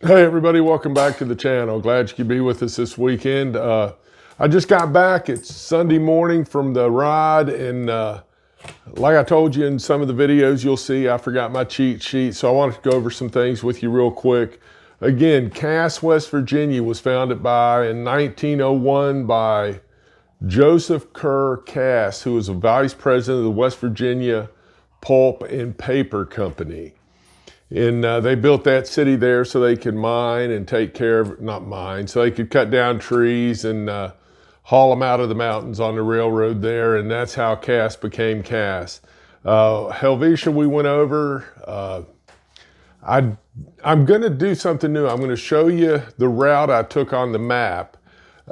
Hey everybody, welcome back to the channel. Glad you could be with us this weekend. I just got back. It's Sunday morning from the ride, and like I told you in some of the videos you'll see, I forgot my cheat sheet, so I wanted to go over some things with you real quick. Again, Cass, West Virginia was founded in 1901 by Joseph Kerr Cass, who was a vice president of the West Virginia Pulp and Paper Company. And they built that city there so they could mine and take care of, not mine, so they could cut down trees and haul them out of the mountains on the railroad there. And that's how Cass became Cass. Hellvieta we went over. I'm going to do something new. I'm going to show you the route I took on the map.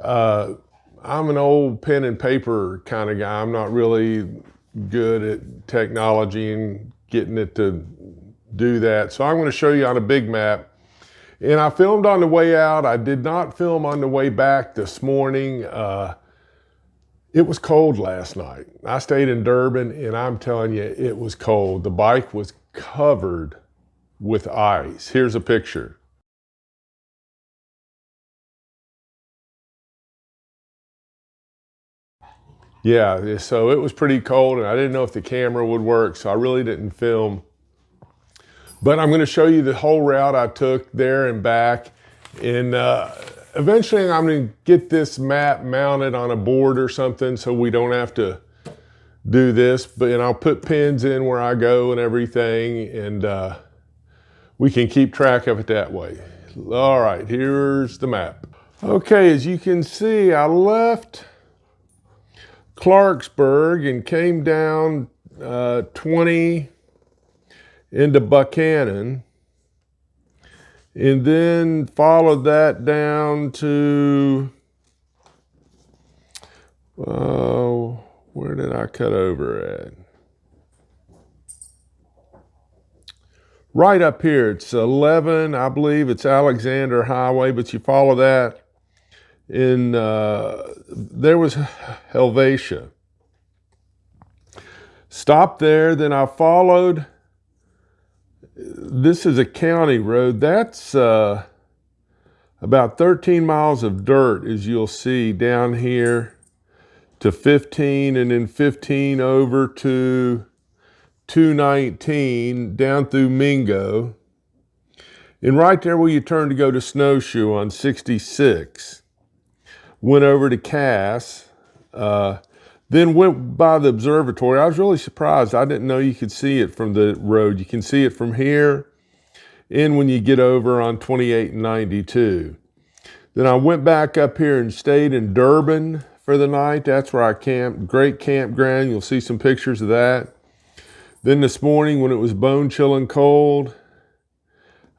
I'm an old pen and paper kind of guy. I'm not really good at technology and getting it to do that. So I'm going to show you on a big map. And I filmed on the way out. I did not film on the way back this morning. It was cold last night. I stayed in Durban, and I'm telling you, it was cold. The bike was covered with ice. Here's a picture. Yeah, so it was pretty cold, and I didn't know if the camera would work, so I really didn't film. But I'm going to show you the whole route I took there and back. And eventually I'm going to get this map mounted on a board or something so we don't have to do this. And I'll put pins in where I go and everything, and we can keep track of it that way. All right, here's the map. Okay, as you can see, I left Clarksburg and came down 20 into Buchanan, and then followed that down to, where did I cut over at? Right up here, it's 11, I believe it's Alexander Highway, but you follow that, and there was Hellvieta. Stopped there, then I followed. This is a county road. That's about 13 miles of dirt, as you'll see down here, to 15, and then 15 over to 219 down through Mingo. And right there where you turn to go to Snowshoe on 66. Went over to Cass. Then went by the observatory. I was really surprised. I didn't know you could see it from the road. You can see it from here and when you get over on 28 and 92. Then I went back up here and stayed in Durban for the night. That's where I camped. Great campground. You'll see some pictures of that. Then this morning when it was bone chilling cold,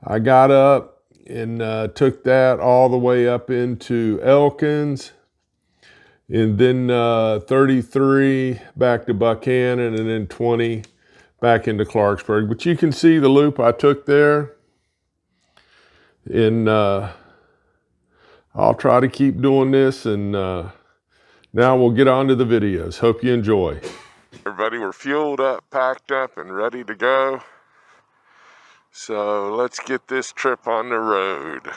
I got up and took that all the way up into Elkins. And then 33 back to Buchanan, and then 20 back into Clarksburg. But you can see the loop I took there. And I'll try to keep doing this, and now we'll get on to the videos. Hope you enjoy. Everybody, we're fueled up, packed up, and ready to go. So let's get this trip on the road.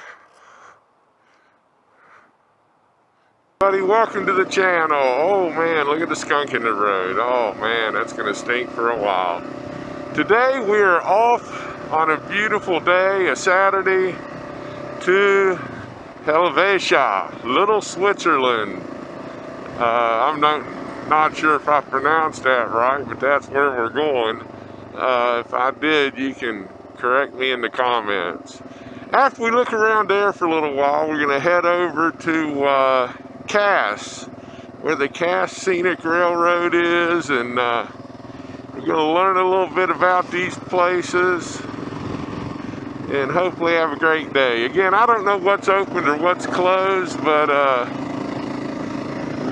Everybody, welcome to the channel. Oh man, look at the skunk in the road. Oh man, that's gonna stink for a while. Today we are off on a beautiful day, a Saturday, to Hellvieta, Little Switzerland. I'm not sure if I pronounced that right, but that's where we're going. If I did, you can correct me in the comments. After we look around there for a little while, we're gonna head over to Cass, where the Cass Scenic Railroad is, and we're going to learn a little bit about these places and hopefully have a great day. Again, I don't know what's open or what's closed, but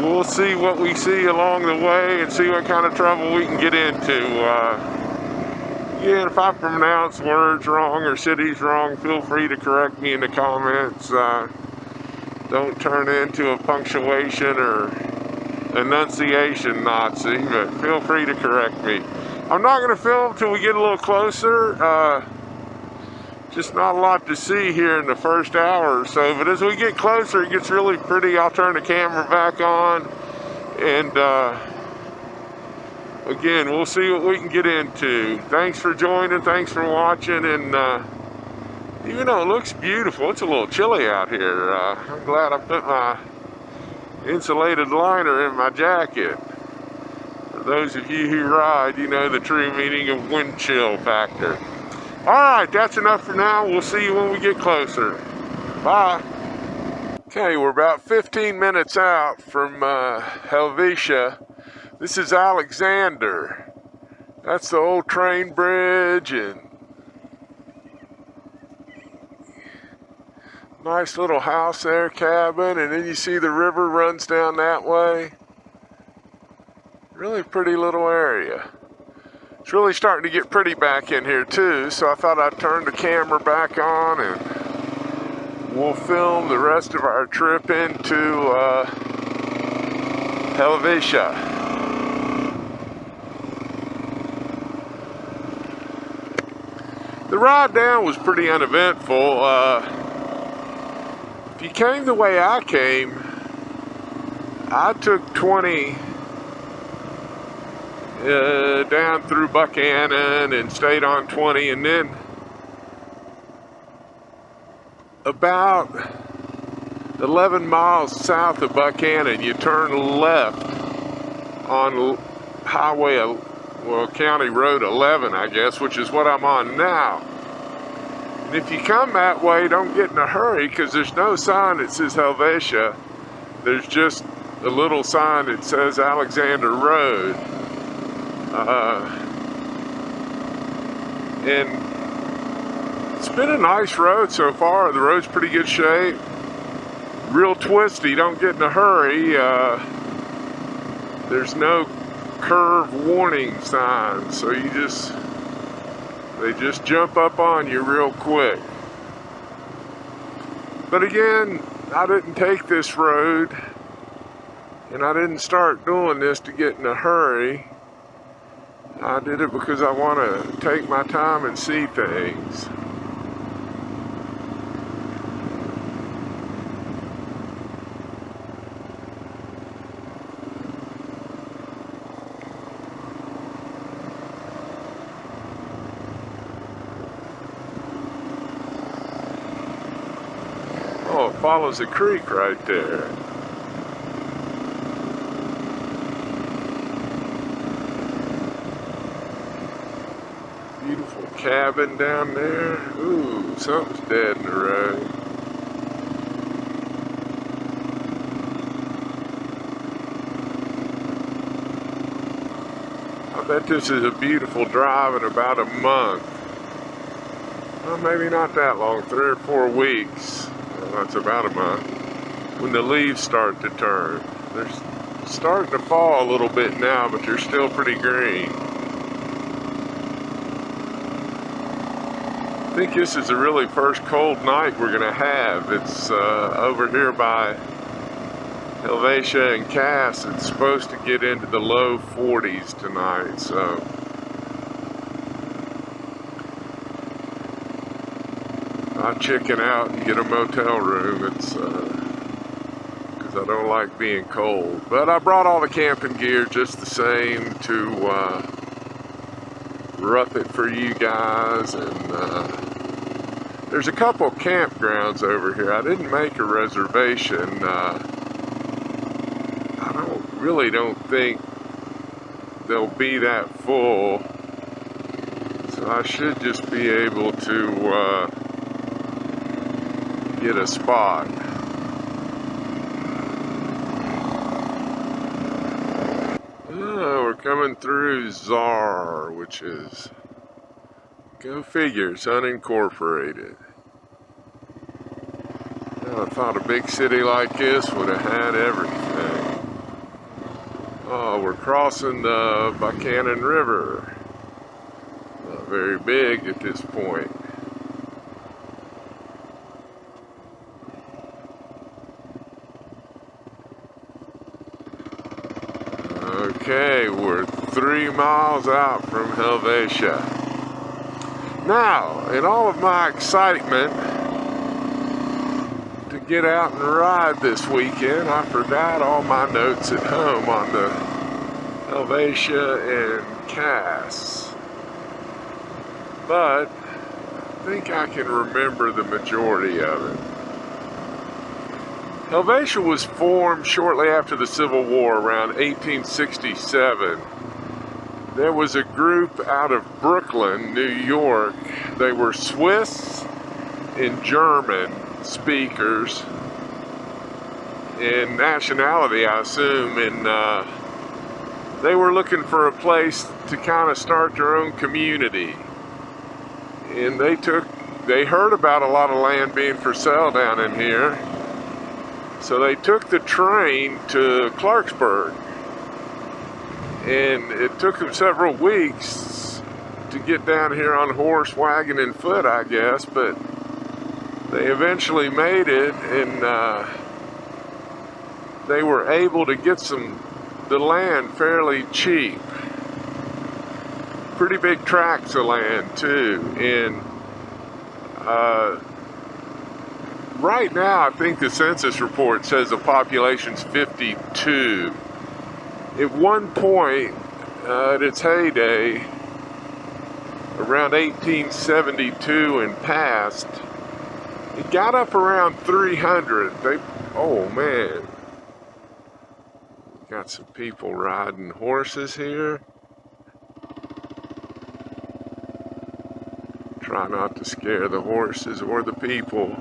we'll see what we see along the way and see what kind of trouble we can get into. Again, if I pronounce words wrong or cities wrong, feel free to correct me in the comments. Don't turn into a punctuation or enunciation Nazi, but feel free to correct me. I'm not going to film till we get a little closer, just not a lot to see here in the first hour or so, but as we get closer, it gets really pretty. I'll turn the camera back on, and again, we'll see what we can get into. Thanks for joining, thanks for watching, and even though it looks beautiful, it's a little chilly out here. I'm glad I put my insulated liner in my jacket. For those of you who ride, you know the true meaning of wind chill factor. All right, that's enough for now. We'll see you when we get closer. Bye. Okay, we're about 15 minutes out from Hellvieta. This is Alexander. That's the old train bridge, and nice little house there, cabin, and then you see the river runs down that way. Really pretty little area. It's really starting to get pretty back in here too, so I thought I'd turn the camera back on and we'll film the rest of our trip into Hellvieta. The ride down was pretty uneventful. If you came the way I came, I took 20 down through Buchanan and stayed on 20, and then about 11 miles south of Buchanan you turn left on highway, well, County Road 11, I guess, which is what I'm on now. And if you come that way, don't get in a hurry, because there's no sign that says Hellvieta. There's just a little sign that says Alexander Road. And it's been a nice road so far. The road's pretty good shape. Real twisty, don't get in a hurry. There's no curve warning signs, so they just jump up on you real quick. But again, I didn't take this road, and I didn't start doing this to get in a hurry. I did it because I want to take my time and see things. Oh, it follows a creek right there. Beautiful cabin down there. Ooh, something's dead in the road. I bet this is a beautiful drive in about a month. Well, maybe not that long, 3 or 4 weeks. Well, that's about a month. When the leaves start to turn. They're starting to fall a little bit now, but they're still pretty green. I think this is the really first cold night we're gonna have. It's over here by Hellvieta and Cass. It's supposed to get into the low 40s tonight, so I chicken out and get a motel room. It's because I don't like being cold. But I brought all the camping gear just the same to rough it for you guys. And there's a couple campgrounds over here. I didn't make a reservation. I don't think they'll be that full, so I should just be able to get a spot. Oh, we're coming through Czar, which is, go figure, it's unincorporated. I thought a big city like this would have had everything. Oh, we're crossing the Buchanan River. Not very big at this point. Okay, we're 3 miles out from Hellvieta. Now, in all of my excitement to get out and ride this weekend, I forgot all my notes at home on the Hellvieta and Cass. But I think I can remember the majority of it. Hellvieta was formed shortly after the Civil War, around 1867. There was a group out of Brooklyn, New York. They were Swiss and German speakers in nationality, I assume, and they were looking for a place to kind of start their own community. And they heard about a lot of land being for sale down in here. So they took the train to Clarksburg. And it took them several weeks to get down here on horse, wagon, and foot, I guess, but they eventually made it, and they were able to get the land fairly cheap. Pretty big tracts of land too, and right now I think the census report says the population's 52. At one point, at its heyday, around 1872 and past, it got up around 300. Oh man, got some people riding horses here. Try not to scare the horses or the people.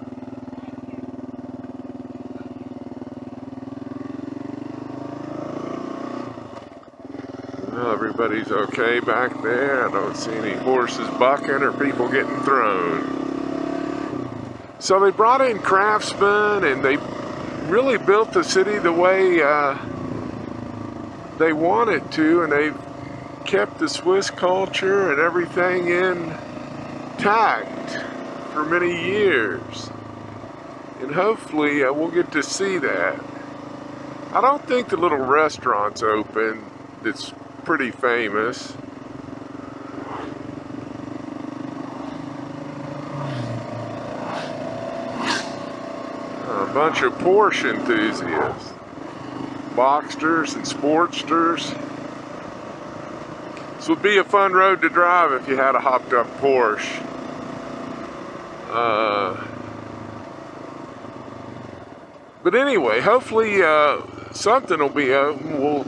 Well, everybody's okay back there. I don't see any horses bucking or people getting thrown. So they brought in craftsmen, and they really built the city the way they wanted to, and they kept the Swiss culture and everything intact for many years. And hopefully we'll get to see that. I don't think the little restaurant's open that's pretty famous. A bunch of Porsche enthusiasts, Boxsters and Sportsters. This would be a fun road to drive if you had a hopped up Porsche. But anyway, hopefully something will be open. We'll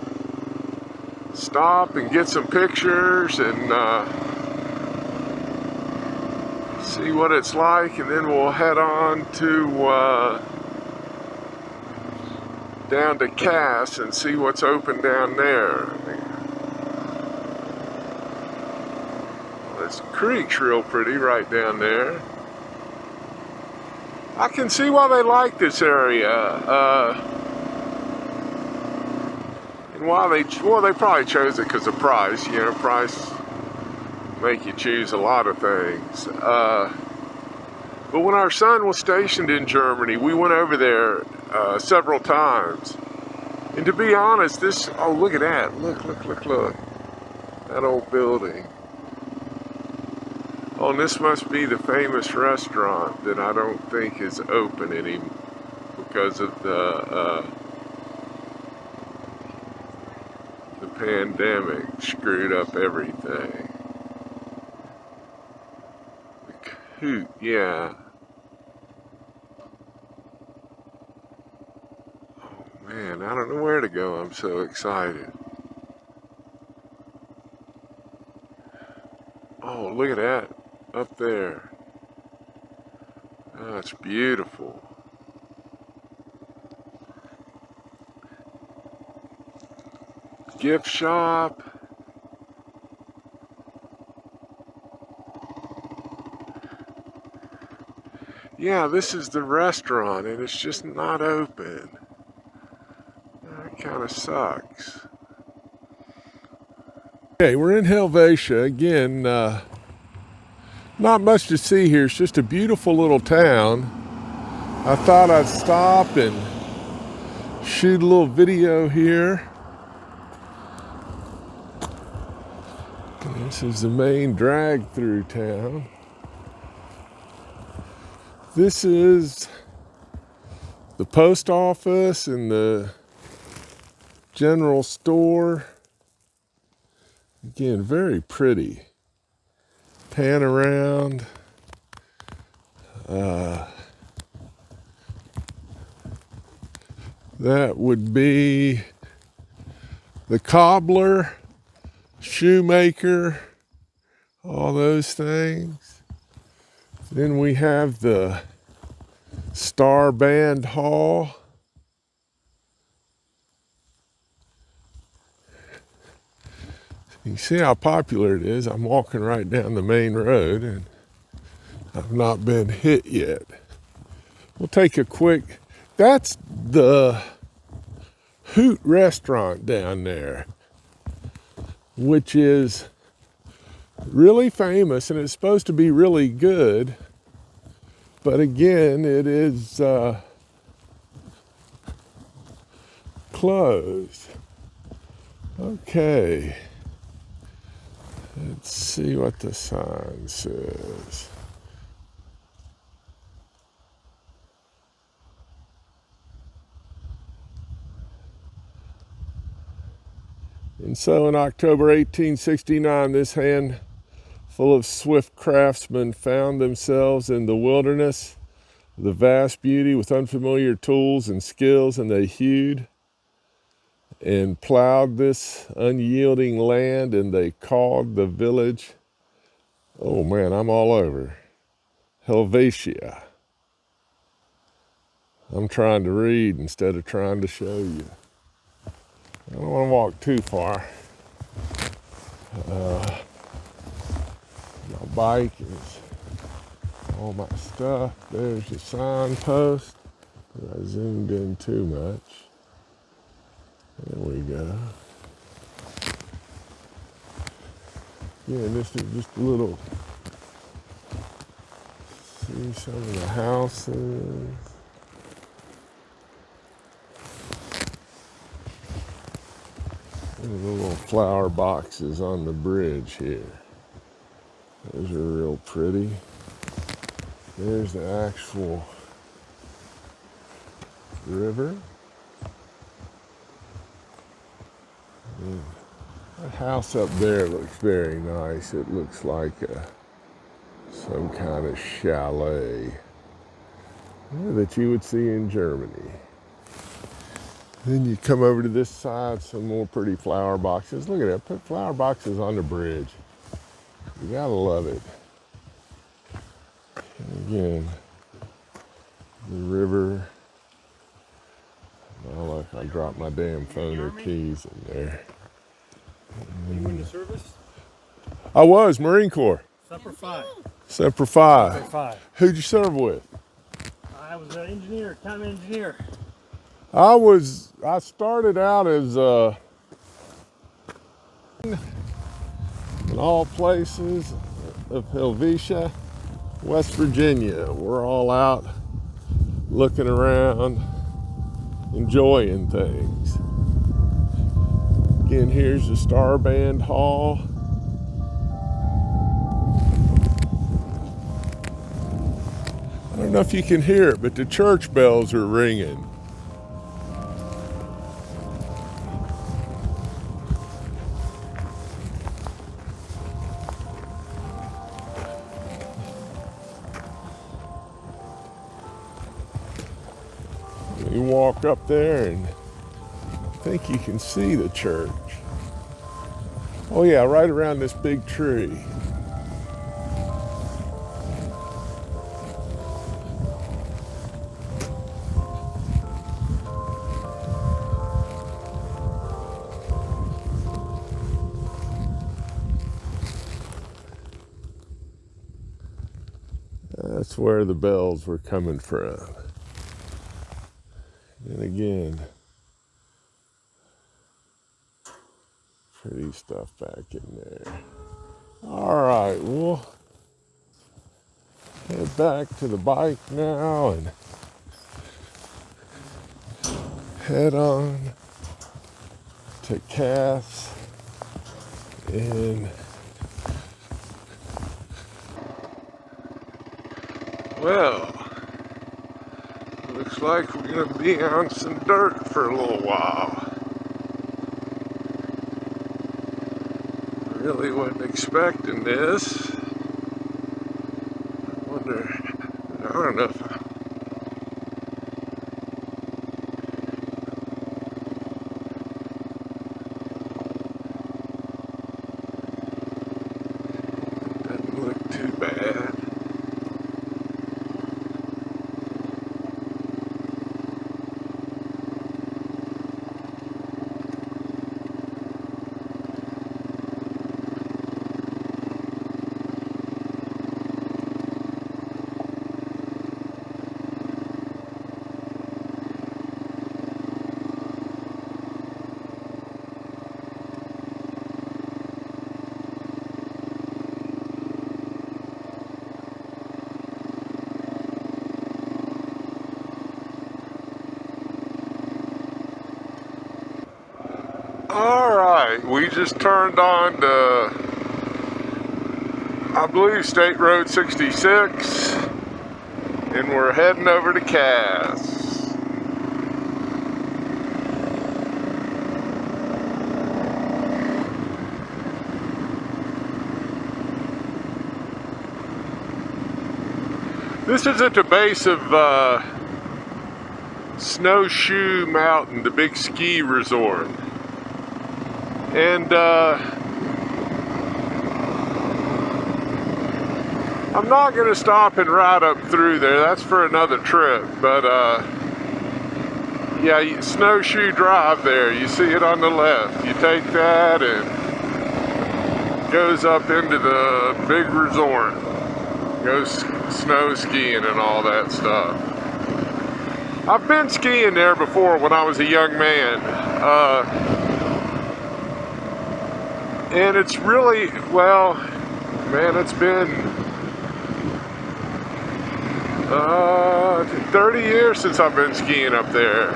stop and get some pictures and see what it's like, and then we'll head on to down to Cass and see what's open down there. This creek's real pretty right down there. I can see why they like this area. And why they probably chose it because of price. You know, price make you choose a lot of things. But when our son was stationed in Germany, we went over there several times. And to be honest, oh, look at that. Look. That old building. Oh, and this must be the famous restaurant that I don't think is open anymore because of the pandemic screwed up everything. The Coot, yeah. Oh man, I don't know where to go. I'm so excited. Oh, look at that up there. Oh, it's beautiful. Gift shop. Yeah, this is the restaurant and it's just not open. That kind of sucks. Okay, we're in Hellvieta again. Not much to see here. It's just a beautiful little town. I thought I'd stop and shoot a little video here. This is the main drag through town. This is the post office and the general store. Again, very pretty. Pan around. That would be the cobbler, shoemaker, all those things. Then we have the Star Band Hall. You can see how popular it is. I'm walking right down the main road and I've not been hit yet. We'll take a quick, that's the Hoot restaurant down there, which is really famous and it's supposed to be really good. But again, it is closed. Okay. Let's see what the sign says. And so in October 1869, this handful of swift craftsmen found themselves in the wilderness, the vast beauty with unfamiliar tools and skills, and they hewed and plowed this unyielding land, and they called the village, oh man, I'm all over, Hellvieta. I'm trying to read instead of trying to show you. I don't want to walk too far. My bike is all my stuff. There's the signpost. I zoomed in too much. There we go. Yeah, this is just a little, see some of the houses. And the little flower boxes on the bridge here. Those are real pretty. There's the actual river. And that house up there looks very nice. It looks like some kind of chalet that you would see in Germany. Then you come over to this side, some more pretty flower boxes. Look at that, put flower boxes on the bridge. You gotta love it. And again, the river. Oh look, I dropped my damn phone or keys in there. Are you in the service? I was, Marine Corps. Semper Fi. Semper Fi. Semper Fi. Who'd you serve with? I was an engineer, county engineer. I started out as in all places of Hellvieta, West Virginia. We're all out looking around, enjoying things. Again, here's the Star Band Hall. I don't know if you can hear it, but the church bells are ringing. You walk up there and I think you can see the church. Oh yeah, right around this big tree. That's where the bells were coming from. And again, pretty stuff back in there. All right, we'll head back to the bike now and head on to Cass and well, Looks like we're gonna be on some dirt for a little while. Really wasn't expecting this. I wonder, I don't know if doesn't look too bad. Alright, we just turned on to, I believe, State Road 66, and we're heading over to Cass. This is at the base of Snowshoe Mountain, the big ski resort. And I'm not going to stop and ride up through there. That's for another trip. But yeah, Snowshoe Drive there. You see it on the left. You take that and it goes up into the big resort. Goes snow skiing and all that stuff. I've been skiing there before when I was a young man. And it's really, well, man, it's been 30 years since I've been skiing up there.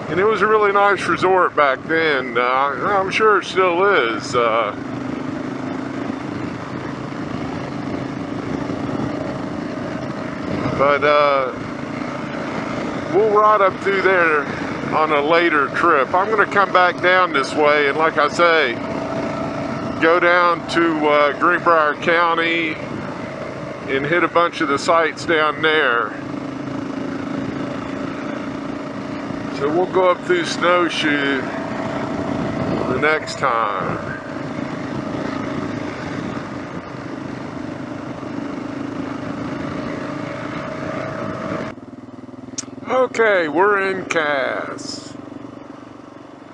And it was a really nice resort back then. I'm sure it still is. But we'll ride up through there on a later trip. I'm going to come back down this way, and like I say, go down to Greenbrier County and hit a bunch of the sites down there. So we'll go up through Snowshoe the next time. Okay, we're in Cass.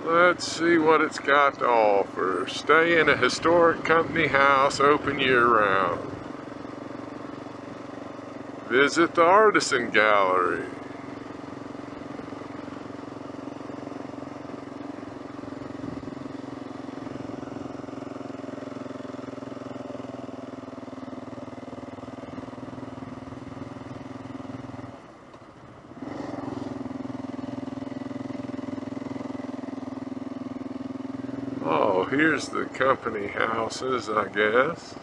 Let's see what it's got to offer. Stay in a historic company house, open year-round. Visit the Artisan Gallery. Oh, here's the company houses, I guess.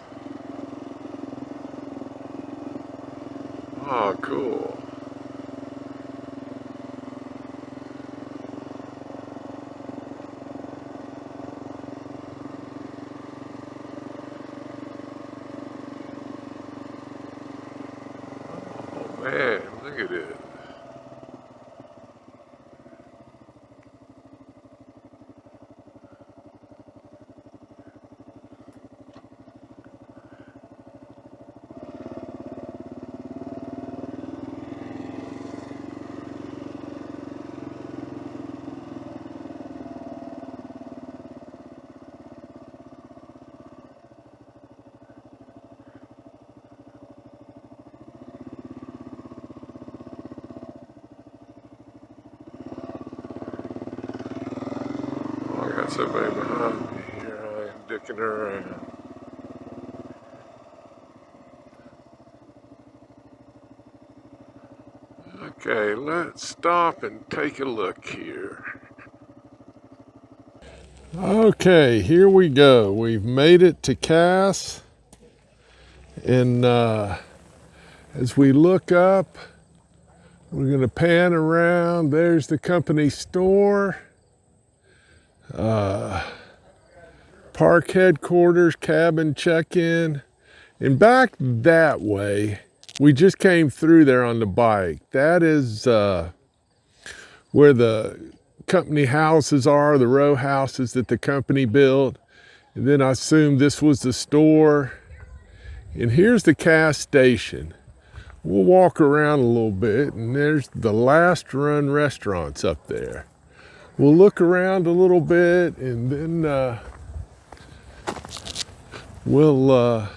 Oh, cool. Oh, man, look at it. I got somebody behind me here. I am dicking around. Okay, let's stop and take a look here. Okay, here we go. We've made it to Cass. And as we look up, We're going to pan around. There's the company store. Park headquarters, cabin check-in. And back that way, we just came through there on the bike. That is where the company houses are, the row houses that the company built. And then I assume this was the store. And here's the Cass station. We'll walk around a little bit, and there's the Last Run restaurants up there. We'll look around a little bit, and then we'll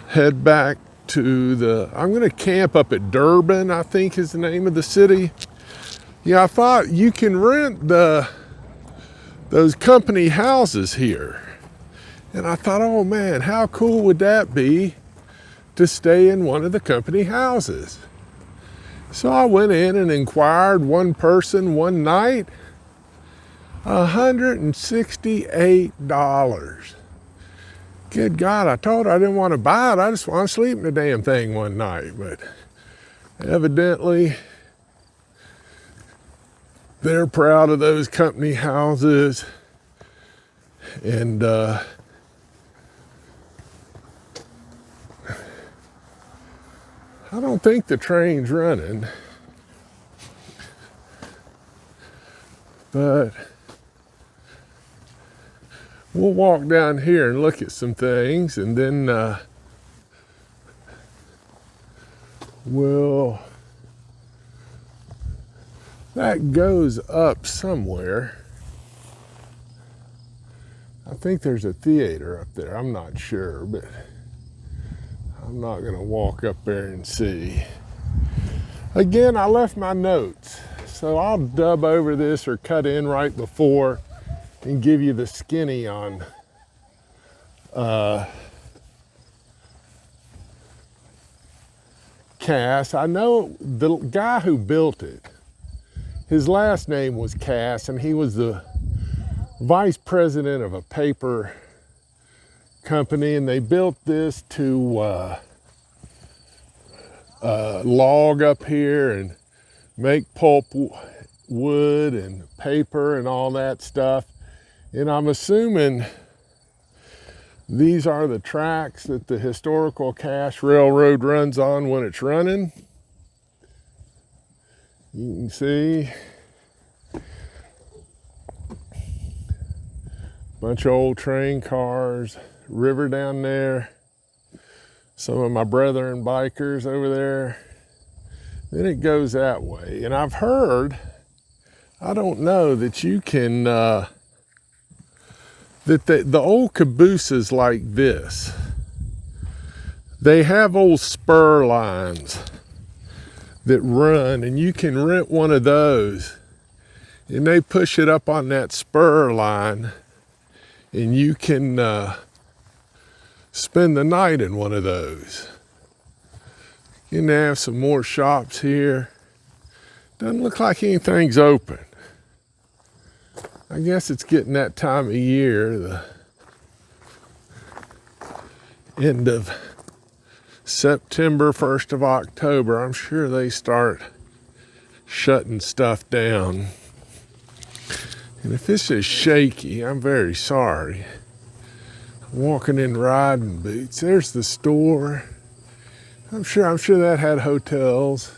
head back to I'm gonna camp up at Durban, I think is the name of the city. Yeah, I thought you can rent those company houses here. And I thought, oh man, how cool would that be to stay in one of the company houses? So I went in and inquired, one person, one night, $168. Good God, I told her I didn't want to buy it. I just want to sleep in the damn thing one night. But evidently, they're proud of those company houses. And I don't think the train's running. But we'll walk down here and look at some things, and then that goes up somewhere. I think there's a theater up there. I'm not sure, but I'm not gonna walk up there and see. Again, I left my notes, so I'll dub over this or cut in right before and give you the skinny on Cass. I know the guy who built it, his last name was Cass, and he was the vice president of a paper company, and they built this to log up here and make pulp wood and paper and all that stuff. And I'm assuming these are the tracks that the historical Cass Railroad runs on when it's running. You can see bunch of old train cars, river down there, some of my brethren bikers over there. Then it goes that way. And I've heard, I don't know, that you can, that the old cabooses like this, they have old spur lines that run, and you can rent one of those, and they push it up on that spur line, and you can spend the night in one of those. You can have some more shops here. Doesn't look like anything's open. I guess it's getting that time of year, the end of September, 1st of October. I'm sure they start shutting stuff down. And if this is shaky, I'm very sorry. I'm walking in riding boots. There's the store. I'm sure that had hotels.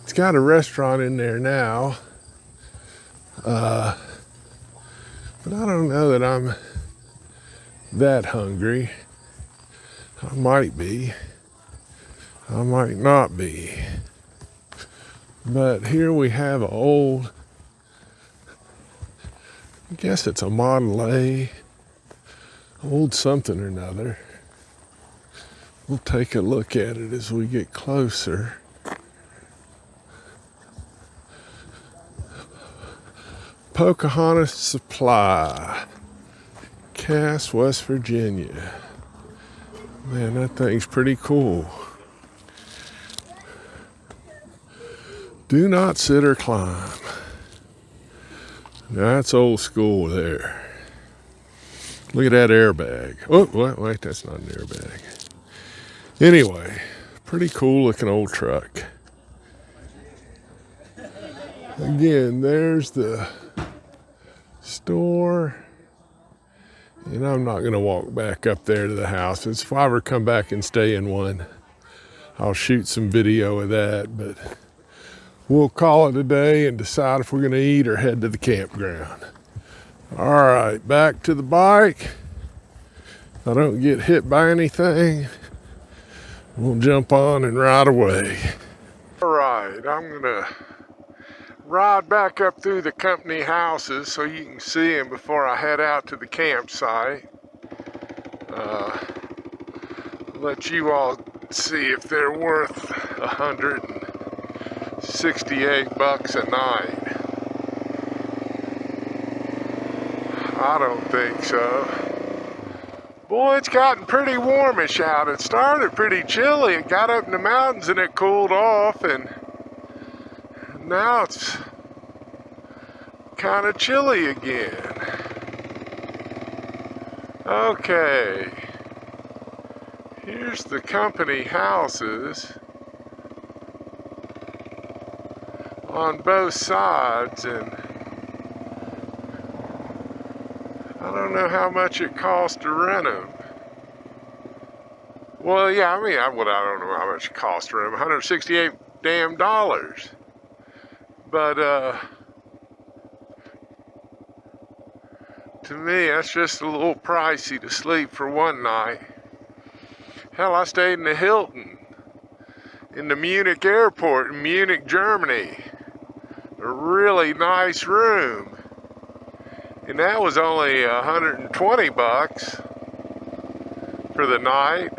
It's got a restaurant in there now. But I don't know that I'm that hungry. I might be. I might not be. But here we have an old, I guess it's a Model A, old something or another. We'll take a look at it as we get closer. Pocahontas Supply, Cass, West Virginia. Man, that thing's pretty cool. Do not sit or climb. Now that's old school there. Look at that airbag. Oh, wait, that's not an airbag. Anyway, Pretty cool looking old truck. Again, there's the store. And I'm not gonna walk back up there to the house. If I ever come back and stay in one, I'll shoot some video of that, but we'll call it a day and decide if we're gonna eat or head to the campground. All right, back to the bike. If I don't get hit by anything, we'll jump on and ride away. All right, I'm gonna ride back up through the company houses so you can see them before I head out to the campsite. Let you all see if they're worth $168 a night. I don't think so. Boy, it's gotten pretty warmish out. It started pretty chilly. It got up in the mountains and it cooled off, and now it's kind of chilly again. Okay, here's the company houses on both sides, and I don't know how much it costs to rent them. Well, yeah, I mean, I don't know how much it costs to rent them. $168 damn dollars. But to me, that's just a little pricey to sleep for one night. Hell, I stayed in the Hilton in the Munich airport in Munich, Germany. A really nice room. And that was only $120 for the night.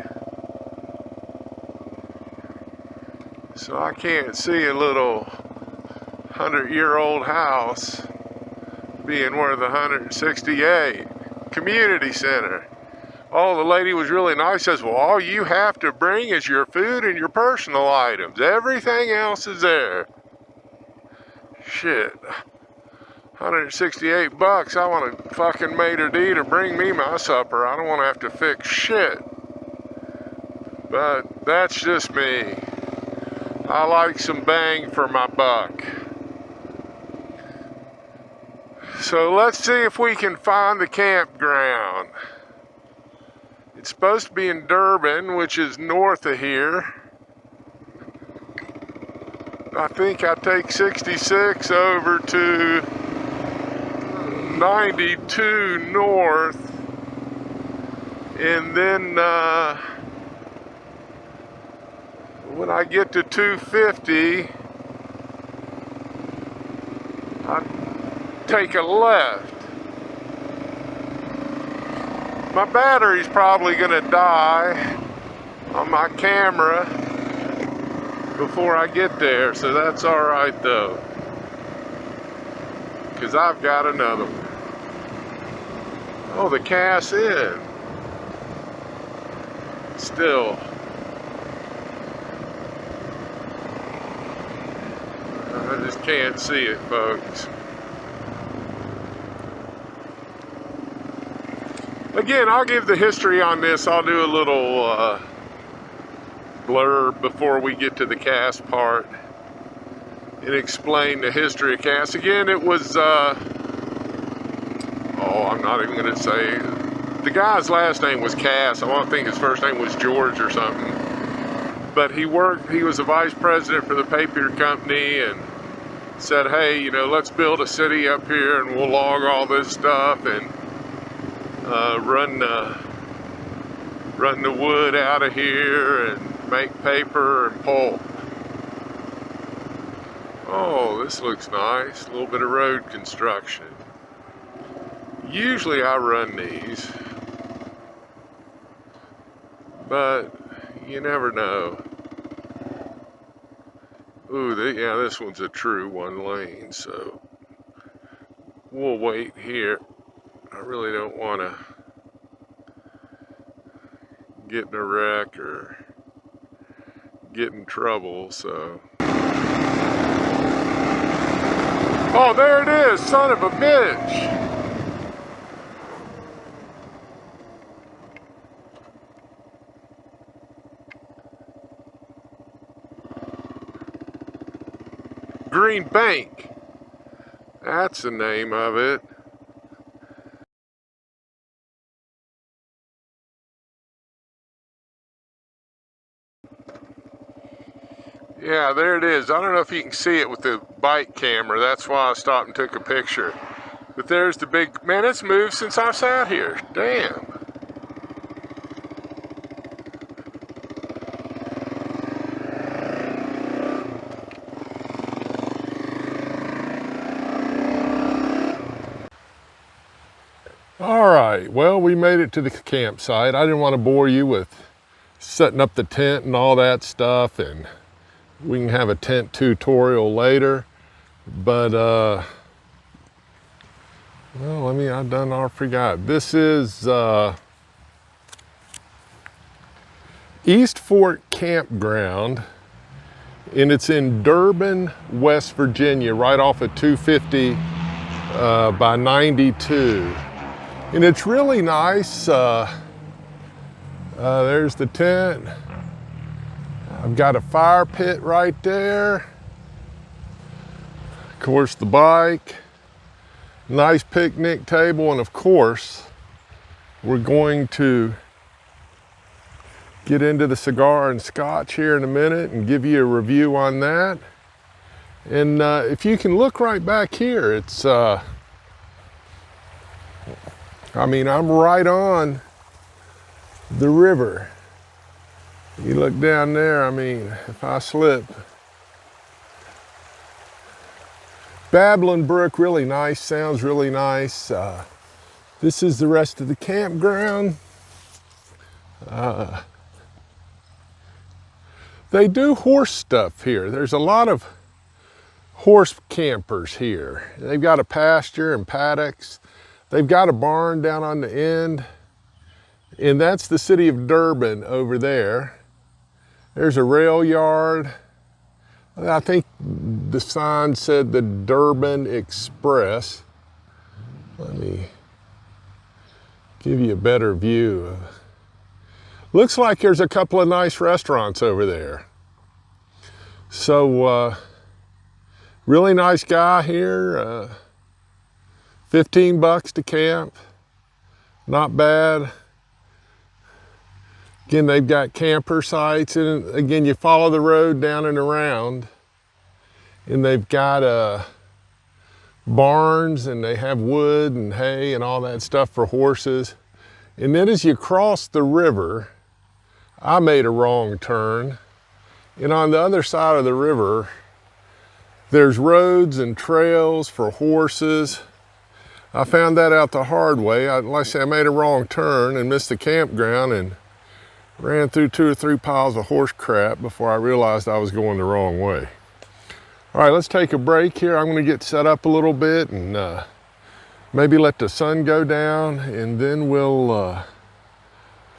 So I can't see a little 100-year-old house being worth $168. Community center. Oh, the lady was really nice. Says, well, all you have to bring is your food and your personal items. Everything else is there. Shit. $168. I want a fucking maitre d' to bring me my supper. I don't want to have to fix shit. But that's just me. I like some bang for my buck. So let's see if we can find the campground. It's supposed to be in Durban, which is north of here. I think I take 66 over to 92 north, and then when I get to 250, I take a left. My battery's probably gonna die on my camera before I get there, so that's all right though, because I've got another one. Oh, the Cass Inn. Still. I just can't see it, folks. Again, I'll give the history on this. I'll do a little blurb before we get to the Cass part and explain the history of Cass. Again, it was, I'm not even going to say. The guy's last name was Cass. I don't think his first name was George or something. But he was a vice president for the paper company and said, hey, you know, let's build a city up here and we'll log all this stuff and run the wood out of here and make paper and pulp. Oh, this looks nice. A little bit of road construction. Usually I run these, but you never know. Ooh, yeah, this one's a true one lane, so we'll wait here. I really don't want to get in a wreck or get in trouble, so. Oh, there it is, son of a bitch. Green Bank. That's the name of it. Yeah, there it is. I don't know if you can see it with the bike camera. That's why I stopped and took a picture. But there's the big, man, it's moved since I sat here. Damn. All right, well, we made it to the campsite. I didn't want to bore you with setting up the tent and all that stuff, and we can have a tent tutorial later. But, well, I forgot. This is East Fort Campground, and it's in Durban, West Virginia, right off of 250 by 92. And it's really nice. There's the tent. I've got a fire pit right there. Of course, the bike. Nice picnic table, and of course, we're going to get into the cigar and scotch here in a minute and give you a review on that. And if you can look right back here, it's I'm right on the river. You look down there, if I slip. Babbling Brook, really nice, sounds really nice. This is the rest of the campground. They do horse stuff here. There's a lot of horse campers here. They've got a pasture and paddocks. They've got a barn down on the end, and that's the city of Durban over there. There's a rail yard. I think the sign said the Durban Express. Let me give you a better view. Looks like there's a couple of nice restaurants over there. So, really nice guy here. 15 bucks to camp, not bad. Again, they've got camper sites, and again, you follow the road down and around, and they've got barns, and they have wood and hay and all that stuff for horses. And then as you cross the river, I made a wrong turn, and on the other side of the river, there's roads and trails for horses. I found that out the hard way. Like I say, I made a wrong turn and missed the campground and ran through 2 or 3 piles of horse crap before I realized I was going the wrong way. All right, let's take a break here. I'm gonna get set up a little bit and maybe let the sun go down, and then we'll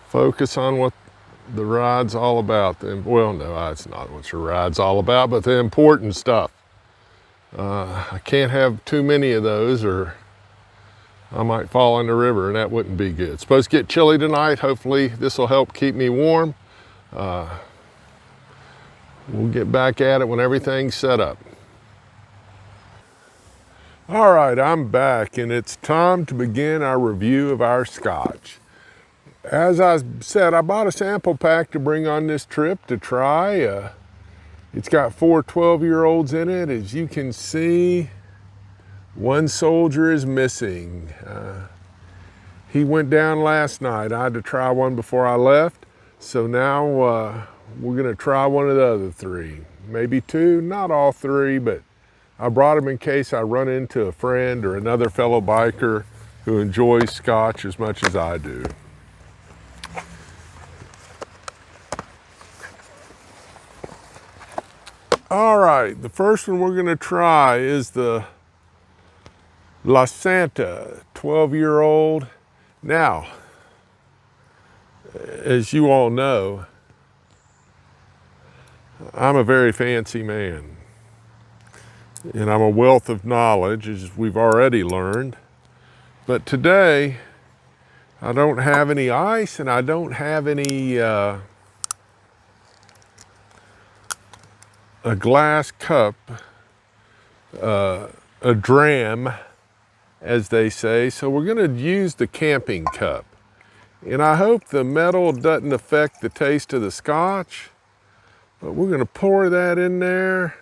focus on what the ride's all about. Well, no, that's not what your ride's all about, but the important stuff. I can't have too many of those or I might fall in the river, and that wouldn't be good. It's supposed to get chilly tonight. Hopefully this will help keep me warm. We'll get back at it when everything's set up. All right, I'm back, and it's time to begin our review of our scotch. As I said, I bought a sample pack to bring on this trip to try. It's got 4 12-year-olds in it. As you can see, one soldier is missing. He went down last night. I had to try one before I left. So now we're gonna try one of the other 3. Maybe 2, not all 3, but I brought them in case I run into a friend or another fellow biker who enjoys scotch as much as I do. All right, the first one we're gonna try is the La Santa 12-year-old. Now, as you all know, I'm a very fancy man, and I'm a wealth of knowledge, as we've already learned. But today, I don't have any ice, and I don't have any a glass cup a dram, as they say. So we're gonna use the camping cup. And I hope the metal doesn't affect the taste of the scotch, but we're gonna pour that in there.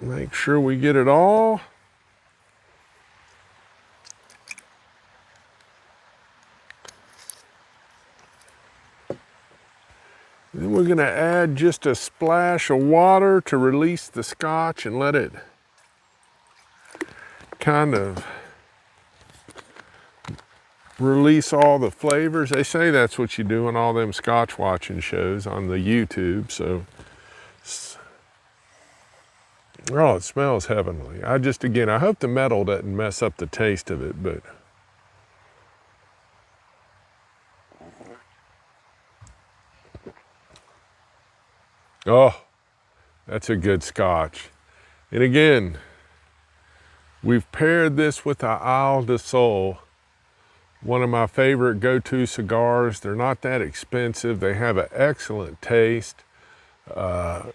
Make sure we get it all. Then we're gonna add just a splash of water to release the scotch and let it kind of release all the flavors. They say that's what you do in all them scotch watching shows on the YouTube. So, oh, it smells heavenly. Again, I hope the metal doesn't mess up the taste of it, but oh, that's a good scotch. And again, we've paired this with the Isle de Sol, one of my favorite go-to cigars. They're not that expensive. They have an excellent taste. A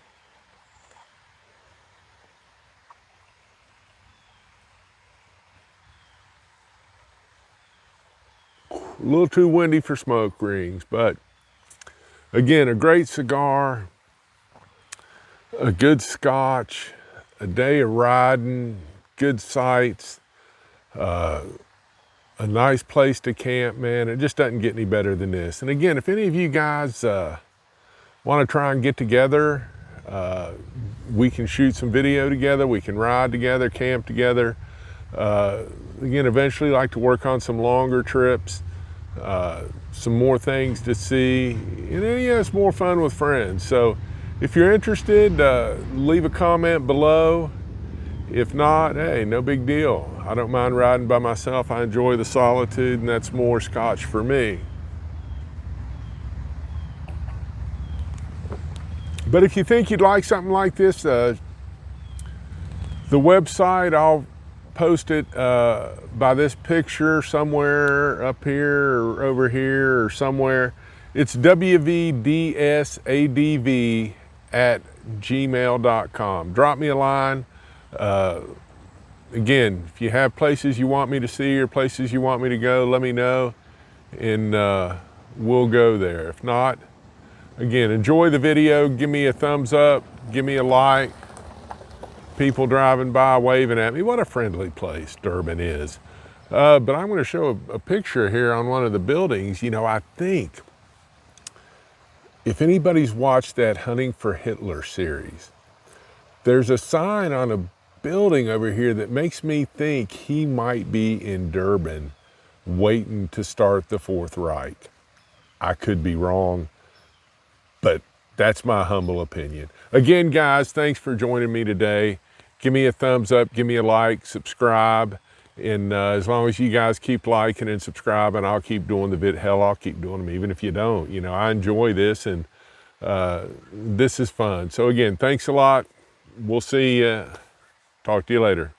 little too windy for smoke rings, but again, a great cigar, a good scotch, a day of riding, good sights, a nice place to camp, man. It just doesn't get any better than this. And again, if any of you guys want to try and get together, we can shoot some video together, we can ride together, camp together. Again, eventually like to work on some longer trips, some more things to see. And then, yeah, it's more fun with friends. So if you're interested, leave a comment below. If not, hey, no big deal. I don't mind riding by myself. I enjoy the solitude, and that's more scotch for me. But if you think you'd like something like this, the website, I'll post it by this picture somewhere up here or over here or somewhere. It's wvdsadv at gmail.com. Drop me a line. Again, if you have places you want me to see or places you want me to go, let me know, and we'll go there. If not, again, enjoy the video. Give me a thumbs up. Give me a like. People driving by waving at me. What a friendly place Durban is. But I'm going to show a picture here on one of the buildings. You know, I think if anybody's watched that Hunting for Hitler series, there's a sign on a building over here that makes me think he might be in Durban waiting to start the Fourth Reich. I could be wrong, but that's my humble opinion. Again, guys, thanks for joining me today. Give me a thumbs up, give me a like, subscribe, and as long as you guys keep liking and subscribing, I'll keep doing I'll keep doing them, even if you don't. You know, I enjoy this, and this is fun. So again, thanks a lot. We'll see you. Talk to you later.